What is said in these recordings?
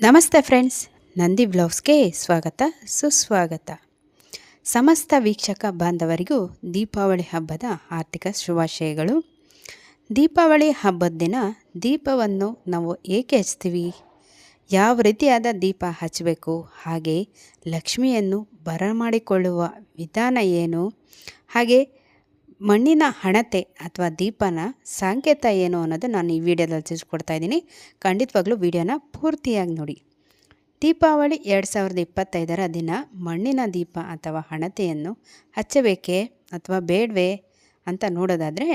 ನಮಸ್ತೆ ಫ್ರೆಂಡ್ಸ್, ನಂದಿ ಬ್ಲಾಗ್ಸ್ಗೆ ಸ್ವಾಗತ ಸುಸ್ವಾಗತ. ಸಮಸ್ತ ವೀಕ್ಷಕ ಬಾಂಧವರಿಗೂ ದೀಪಾವಳಿ ಹಬ್ಬದ ಆರ್ಥಿಕ ಶುಭಾಶಯಗಳು. ದೀಪಾವಳಿ ಹಬ್ಬದ ದಿನ ದೀಪವನ್ನು ನಾವು ಏಕೆ ಹಚ್ತೀವಿ, ಯಾವ ರೀತಿಯಾದ ದೀಪ ಹಚ್ಚಬೇಕು, ಹಾಗೆ ಲಕ್ಷ್ಮಿಯನ್ನು ಬರಮಾಡಿಕೊಳ್ಳುವ ವಿಧಾನ ಏನು, ಹಾಗೆ ಮಣ್ಣಿನ ಹಣತೆ ಅಥವಾ ದೀಪನ ಸಂಕೇತ ಏನು ಅನ್ನೋದು ನಾನು ಈ ವಿಡಿಯೋದಲ್ಲಿ ತಿಳಿಸ್ಕೊಡ್ತಾ ಇದ್ದೀನಿ. ಖಂಡಿತವಾಗ್ಲೂ ವಿಡಿಯೋನ ಪೂರ್ತಿಯಾಗಿ ನೋಡಿ. ದೀಪಾವಳಿ 2025 ದಿನ ಮಣ್ಣಿನ ದೀಪ ಅಥವಾ ಹಣತೆಯನ್ನು ಹಚ್ಚಬೇಕೇ ಅಥವಾ ಬೇಡವೇ ಅಂತ ನೋಡೋದಾದರೆ,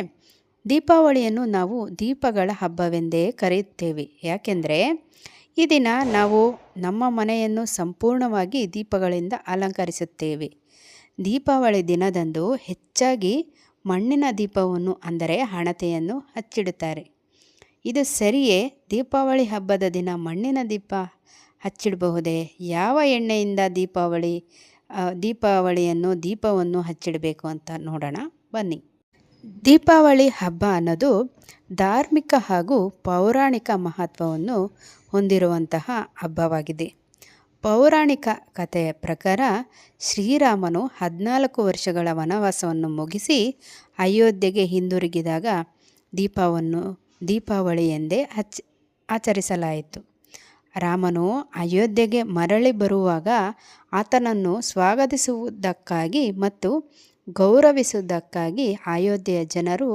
ದೀಪಾವಳಿಯನ್ನು ನಾವು ದೀಪಗಳ ಹಬ್ಬವೆಂದೇ ಕರೆಯುತ್ತೇವೆ. ಯಾಕೆಂದರೆ ಈ ದಿನ ನಾವು ನಮ್ಮ ಮನೆಯನ್ನು ಸಂಪೂರ್ಣವಾಗಿ ದೀಪಗಳಿಂದ ಅಲಂಕರಿಸುತ್ತೇವೆ. ದೀಪಾವಳಿ ದಿನದಂದು ಹೆಚ್ಚಾಗಿ ಮಣ್ಣಿನ ದೀಪವನ್ನು ಅಂದರೆ ಹಣತೆಯನ್ನು ಹಚ್ಚಿಡುತ್ತಾರೆ. ಇದು ಸರಿಯೇ? ದೀಪಾವಳಿ ಹಬ್ಬದ ದಿನ ಮಣ್ಣಿನ ದೀಪ ಹಚ್ಚಿಡಬಹುದೇ? ಯಾವ ಎಣ್ಣೆಯಿಂದ ದೀಪವನ್ನು ಹಚ್ಚಿಡಬೇಕು ಅಂತ ನೋಡೋಣ ಬನ್ನಿ. ದೀಪಾವಳಿ ಹಬ್ಬ ಅನ್ನೋದು ಧಾರ್ಮಿಕ ಹಾಗೂ ಪೌರಾಣಿಕ ಮಹತ್ವವನ್ನು ಹೊಂದಿರುವಂತಹ ಹಬ್ಬವಾಗಿದೆ. ಪೌರಾಣಿಕ ಕಥೆಯ ಪ್ರಕಾರ ಶ್ರೀರಾಮನು 14 ವರ್ಷಗಳ ವನವಾಸವನ್ನು ಮುಗಿಸಿ ಅಯೋಧ್ಯೆಗೆ ಹಿಂದಿರುಗಿದಾಗ ದೀಪಾವಳಿ ಎಂದೇ ಆಚರಿಸಲಾಯಿತು. ರಾಮನು ಅಯೋಧ್ಯೆಗೆ ಮರಳಿ ಬರುವಾಗ ಆತನನ್ನು ಸ್ವಾಗತಿಸುವುದಕ್ಕಾಗಿ ಮತ್ತು ಗೌರವಿಸುವುದಕ್ಕಾಗಿ ಅಯೋಧ್ಯೆಯ ಜನರು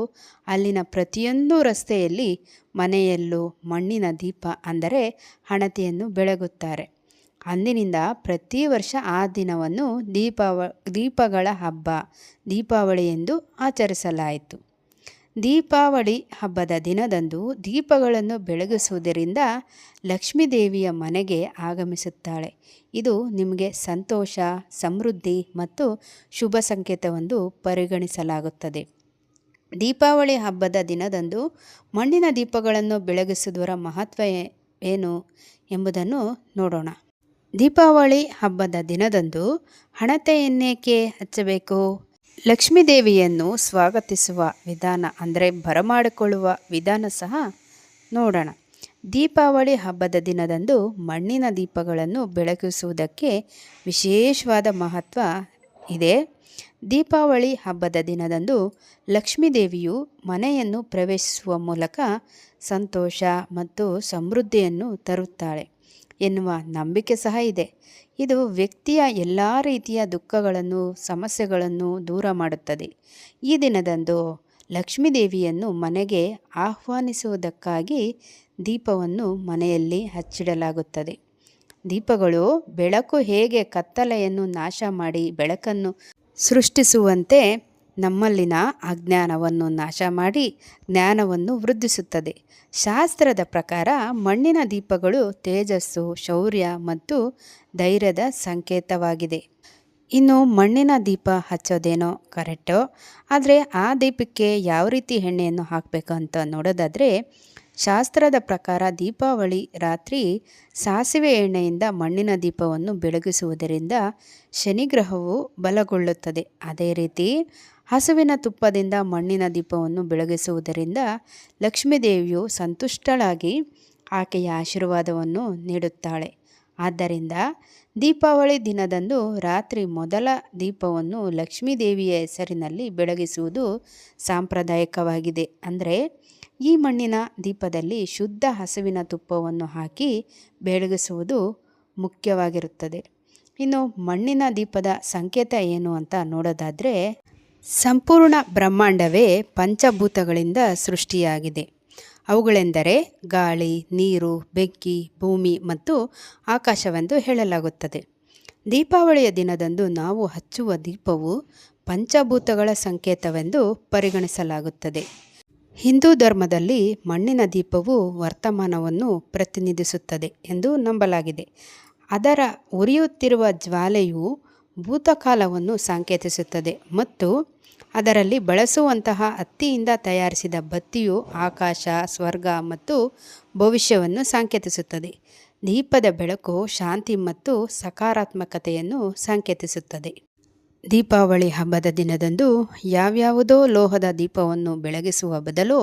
ಅಲ್ಲಿನ ಪ್ರತಿಯೊಂದು ರಸ್ತೆಯಲ್ಲಿ ಮನೆಯಲ್ಲೂ ಮಣ್ಣಿನ ದೀಪ ಅಂದರೆ ಹಣತೆಯನ್ನು ಬೆಳಗುತ್ತಾರೆ. ಅಂದಿನಿಂದ ಪ್ರತಿ ವರ್ಷ ಆ ದಿನವನ್ನು ದೀಪಗಳ ಹಬ್ಬ ದೀಪಾವಳಿ ಎಂದು ಆಚರಿಸಲಾಯಿತು. ದೀಪಾವಳಿ ಹಬ್ಬದ ದಿನದಂದು ದೀಪಗಳನ್ನು ಬೆಳಗಿಸುವುದರಿಂದ ಲಕ್ಷ್ಮೀ ದೇವಿಯ ಮನೆಗೆ ಆಗಮಿಸುತ್ತಾಳೆ. ಇದು ನಿಮಗೆ ಸಂತೋಷ, ಸಮೃದ್ಧಿ ಮತ್ತು ಶುಭ ಸಂಕೇತವೆಂದು ಪರಿಗಣಿಸಲಾಗುತ್ತದೆ. ದೀಪಾವಳಿ ಹಬ್ಬದ ದಿನದಂದು ಮಣ್ಣಿನ ದೀಪಗಳನ್ನು ಬೆಳಗಿಸುವುದರ ಮಹತ್ವ ಏನು ಎಂಬುದನ್ನು ನೋಡೋಣ. ದೀಪಾವಳಿ ಹಬ್ಬದ ದಿನದಂದು ಹಣತೆಯನ್ನೇಕೆ ಹಚ್ಚಬೇಕು? ಲಕ್ಷ್ಮೀ ದೇವಿಯನ್ನು ಸ್ವಾಗತಿಸುವ ವಿಧಾನ ಅಂದರೆ ಬರಮಾಡಿಕೊಳ್ಳುವ ವಿಧಾನ ಸಹ ನೋಡೋಣ. ದೀಪಾವಳಿ ಹಬ್ಬದ ದಿನದಂದು ಮಣ್ಣಿನ ದೀಪಗಳನ್ನು ಬೆಳಗಿಸುವುದಕ್ಕೆ ವಿಶೇಷವಾದ ಮಹತ್ವ ಇದೆ. ದೀಪಾವಳಿ ಹಬ್ಬದ ದಿನದಂದು ಲಕ್ಷ್ಮೀ ದೇವಿಯು ಮನೆಯನ್ನು ಪ್ರವೇಶಿಸುವ ಮೂಲಕ ಸಂತೋಷ ಮತ್ತು ಸಮೃದ್ಧಿಯನ್ನು ತರುತ್ತಾಳೆ ಎನ್ನುವ ನಂಬಿಕೆ ಸಹ ಇದೆ. ಇದು ವ್ಯಕ್ತಿಯ ಎಲ್ಲ ರೀತಿಯ ದುಃಖಗಳನ್ನು, ಸಮಸ್ಯೆಗಳನ್ನು ದೂರ ಮಾಡುತ್ತದೆ. ಈ ದಿನದಂದು ಲಕ್ಷ್ಮೀ ದೇವಿಯನ್ನು ಮನೆಗೆ ಆಹ್ವಾನಿಸುವುದಕ್ಕಾಗಿ ದೀಪವನ್ನು ಮನೆಯಲ್ಲಿ ಹಚ್ಚಿಡಲಾಗುತ್ತದೆ. ದೀಪಗಳು ಬೆಳಕು ಹೇಗೆ ಕತ್ತಲೆಯನ್ನು ನಾಶ ಮಾಡಿ ಬೆಳಕನ್ನು ಸೃಷ್ಟಿಸುವಂತೆ ನಮ್ಮಲ್ಲಿನ ಅಜ್ಞಾನವನ್ನು ನಾಶ ಮಾಡಿ ಜ್ಞಾನವನ್ನು ವೃದ್ಧಿಸುತ್ತದೆ. ಶಾಸ್ತ್ರದ ಪ್ರಕಾರ ಮಣ್ಣಿನ ದೀಪಗಳು ತೇಜಸ್ಸು, ಶೌರ್ಯ ಮತ್ತು ಧೈರ್ಯದ ಸಂಕೇತವಾಗಿದೆ. ಇನ್ನು ಮಣ್ಣಿನ ದೀಪ ಹಚ್ಚೋದೇನೋ ಕರೆಕ್ಟೋ, ಆದರೆ ಆ ದೀಪಕ್ಕೆ ಯಾವ ರೀತಿ ಎಣ್ಣೆಯನ್ನು ಹಾಕಬೇಕು ಅಂತ ನೋಡೋದಾದರೆ, ಶಾಸ್ತ್ರದ ಪ್ರಕಾರ ದೀಪಾವಳಿ ರಾತ್ರಿ ಸಾಸಿವೆ ಎಣ್ಣೆಯಿಂದ ಮಣ್ಣಿನ ದೀಪವನ್ನು ಬೆಳಗಿಸುವುದರಿಂದ ಶನಿಗ್ರಹವು ಬಲಗೊಳ್ಳುತ್ತದೆ. ಅದೇ ರೀತಿ ಹಸುವಿನ ತುಪ್ಪದಿಂದ ಮಣ್ಣಿನ ದೀಪವನ್ನು ಬೆಳಗಿಸುವುದರಿಂದ ಲಕ್ಷ್ಮೀ ದೇವಿಯು ಸಂತುಷ್ಟಳಾಗಿ ಆಕೆಯ ಆಶೀರ್ವಾದವನ್ನು ನೀಡುತ್ತಾಳೆ. ಆದ್ದರಿಂದ ದೀಪಾವಳಿ ದಿನದಂದು ರಾತ್ರಿ ಮೊದಲ ದೀಪವನ್ನು ಲಕ್ಷ್ಮೀ ದೇವಿಯ ಹೆಸರಿನಲ್ಲಿ ಬೆಳಗಿಸುವುದು ಸಾಂಪ್ರದಾಯಿಕವಾಗಿದೆ. ಅಂದರೆ ಈ ಮಣ್ಣಿನ ದೀಪದಲ್ಲಿ ಶುದ್ಧ ಹಸುವಿನ ತುಪ್ಪವನ್ನು ಹಾಕಿ ಬೆಳಗಿಸುವುದು ಮುಖ್ಯವಾಗಿರುತ್ತದೆ. ಇನ್ನು ಮಣ್ಣಿನ ದೀಪದ ಸಂಕೇತ ಏನು ಅಂತ ನೋಡೋದಾದರೆ, ಸಂಪೂರ್ಣ ಬ್ರಹ್ಮಾಂಡವೇ ಪಂಚಭೂತಗಳಿಂದ ಸೃಷ್ಟಿಯಾಗಿದೆ. ಅವುಗಳೆಂದರೆ ಗಾಳಿ, ನೀರು, ಬೆಂಕಿ, ಭೂಮಿ ಮತ್ತು ಆಕಾಶವೆಂದು ಹೇಳಲಾಗುತ್ತದೆ. ದೀಪಾವಳಿಯ ದಿನದಂದು ನಾವು ಹಚ್ಚುವ ದೀಪವು ಪಂಚಭೂತಗಳ ಸಂಕೇತವೆಂದು ಪರಿಗಣಿಸಲಾಗುತ್ತದೆ. ಹಿಂದೂ ಧರ್ಮದಲ್ಲಿ ಮಣ್ಣಿನ ದೀಪವು ವರ್ತಮಾನವನ್ನು ಪ್ರತಿನಿಧಿಸುತ್ತದೆ ಎಂದು ನಂಬಲಾಗಿದೆ. ಅದರ ಉರಿಯುತ್ತಿರುವ ಜ್ವಾಲೆಯು ಭೂತಕಾಲವನ್ನು ಸಂಕೇತಿಸುತ್ತದೆ ಮತ್ತು ಅದರಲ್ಲಿ ಬಳಸುವಂತಹ ಹತ್ತಿಯಿಂದ ತಯಾರಿಸಿದ ಬತ್ತಿಯು ಆಕಾಶ, ಸ್ವರ್ಗ ಮತ್ತು ಭವಿಷ್ಯವನ್ನು ಸಂಕೇತಿಸುತ್ತದೆ. ದೀಪದ ಬೆಳಕು ಶಾಂತಿ ಮತ್ತು ಸಕಾರಾತ್ಮಕತೆಯನ್ನು ಸಂಕೇತಿಸುತ್ತದೆ. ದೀಪಾವಳಿ ಹಬ್ಬದ ದಿನದಂದು ಯಾವ್ಯಾವುದೋ ಲೋಹದ ದೀಪವನ್ನು ಬೆಳಗಿಸುವ ಬದಲು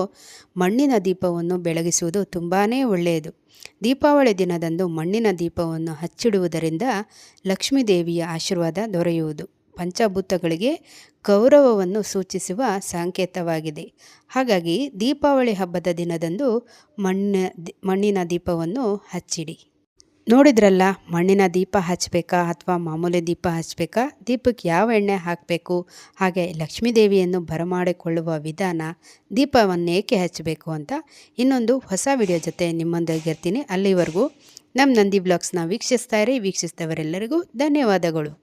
ಮಣ್ಣಿನ ದೀಪವನ್ನು ಬೆಳಗಿಸುವುದು ತುಂಬಾ ಒಳ್ಳೆಯದು. ದೀಪಾವಳಿ ದಿನದಂದು ಮಣ್ಣಿನ ದೀಪವನ್ನು ಹಚ್ಚಿಡುವುದರಿಂದ ಲಕ್ಷ್ಮೀದೇವಿಯ ಆಶೀರ್ವಾದ ದೊರೆಯುವುದು. ಪಂಚಭೂತಗಳಿಗೆ ಗೌರವವನ್ನು ಸೂಚಿಸುವ ಸಂಕೇತವಾಗಿದೆ. ಹಾಗಾಗಿ ದೀಪಾವಳಿ ಹಬ್ಬದ ದಿನದಂದು ಮಣ್ಣಿನ ದೀಪವನ್ನು ಹಚ್ಚಿಡಿ. ನೋಡಿದ್ರಲ್ಲ, ಮಣ್ಣಿನ ದೀಪ ಹಚ್ಚಬೇಕಾ ಅಥವಾ ಮಾಮೂಲಿ ದೀಪ ಹಚ್ಚಬೇಕಾ, ದೀಪಕ್ಕೆ ಯಾವ ಎಣ್ಣೆ ಹಾಕಬೇಕು, ಹಾಗೆ ಲಕ್ಷ್ಮೀದೇವಿಯನ್ನು ಬರಮಾಡಿಕೊಳ್ಳುವ ವಿಧಾನ, ದೀಪವನ್ನೇಕೆ ಹಚ್ಚಬೇಕು ಅಂತ ಇನ್ನೊಂದು ಹೊಸ ವಿಡಿಯೋ ಜೊತೆ ನಿಮ್ಮೊಂದಿಗಿರ್ತೀನಿ. ಅಲ್ಲಿವರೆಗೂ ನಮ್ಮ ನಂದಿ ಬ್ಲಾಗ್ಸ್ನ ವೀಕ್ಷಿಸ್ತಾ ಇರಿ. ವೀಕ್ಷಿಸಿದವರೆಲ್ಲರಿಗೂ ಧನ್ಯವಾದಗಳು.